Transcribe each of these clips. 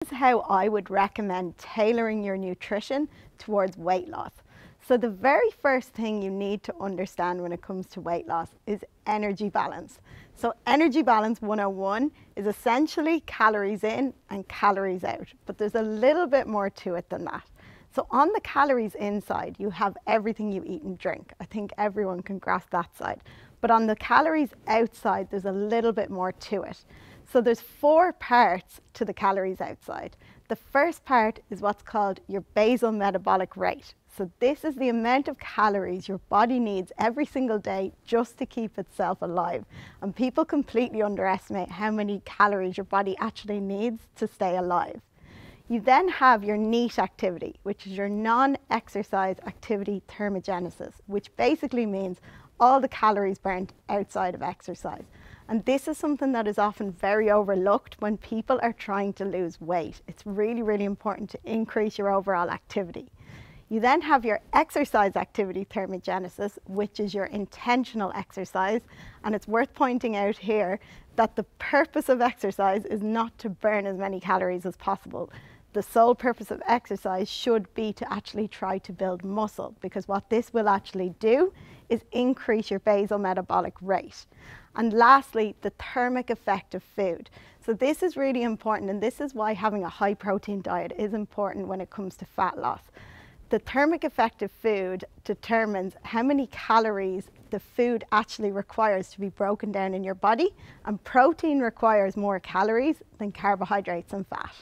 This is how I would recommend tailoring your nutrition towards weight loss. So the very first thing you need to understand when it comes to weight loss is energy balance. So energy balance 101 is essentially calories in and calories out, but there's a little bit more to it than that. So on the calories inside, you have everything you eat and drink. I think everyone can grasp that side. But on the calories outside, there's a little bit more to it. So there's 4 parts to the calories outside. The first part is what's called your basal metabolic rate. So this is the amount of calories your body needs every single day just to keep itself alive. And people completely underestimate how many calories your body actually needs to stay alive. You then have your NEAT activity, which is your non-exercise activity thermogenesis, which basically means all the calories burnt outside of exercise. And this is something that is often very overlooked when people are trying to lose weight. It's really, really important to increase your overall activity. You then have your exercise activity thermogenesis, which is your intentional exercise. And it's worth pointing out here that the purpose of exercise is not to burn as many calories as possible. The sole purpose of exercise should be to actually try to build muscle, because what this will actually do is increase your basal metabolic rate. And lastly, the thermic effect of food. So this is really important, and this is why having a high protein diet is important when it comes to fat loss. The thermic effect of food determines how many calories the food actually requires to be broken down in your body, and protein requires more calories than carbohydrates and fat.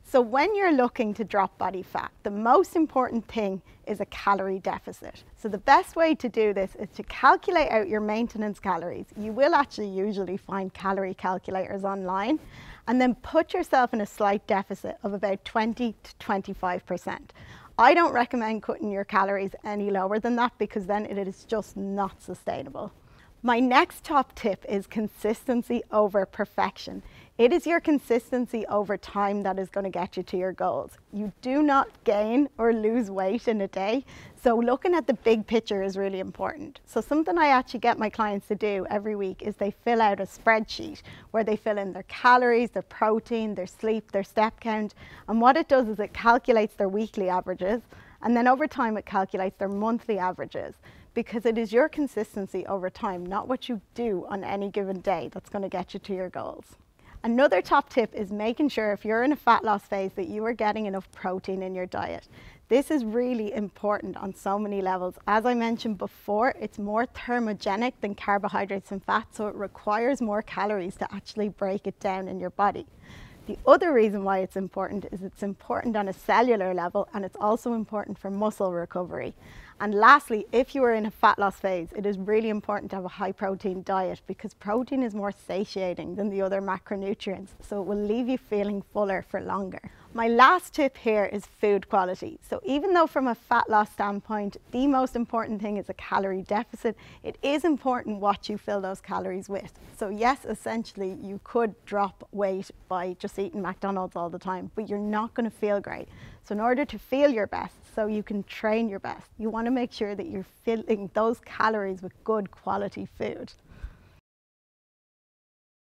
So when you're looking to drop body fat, the most important thing is a calorie deficit. So the best way to do this is to calculate out your maintenance calories. You will actually usually find calorie calculators online, and then put yourself in a slight deficit of about 20 to 25%. I don't recommend cutting your calories any lower than that, because then it is just not sustainable. My next top tip is consistency over perfection. It is your consistency over time that is going to get you to your goals. You do not gain or lose weight in a day, so looking at the big picture is really important. So something I actually get my clients to do every week is they fill out a spreadsheet where they fill in their calories, their protein, their sleep, their step count, and what it does is it calculates their weekly averages, and then over time it calculates their monthly averages, because it is your consistency over time, not what you do on any given day, that's going to get you to your goals. Another top tip is making sure if you're in a fat loss phase that you are getting enough protein in your diet. This is really important on so many levels. As I mentioned before, it's more thermogenic than carbohydrates and fat, so it requires more calories to actually break it down in your body. The other reason why it's important is it's important on a cellular level, and it's also important for muscle recovery. And lastly, if you are in a fat loss phase, it is really important to have a high protein diet, because protein is more satiating than the other macronutrients, so it will leave you feeling fuller for longer. My last tip here is food quality. So even though from a fat loss standpoint, the most important thing is a calorie deficit, it is important what you fill those calories with. So yes, essentially you could drop weight by just eating McDonald's all the time, but you're not going to feel great. So in order to feel your best, so you can train your best, you want to make sure that you're filling those calories with good quality food.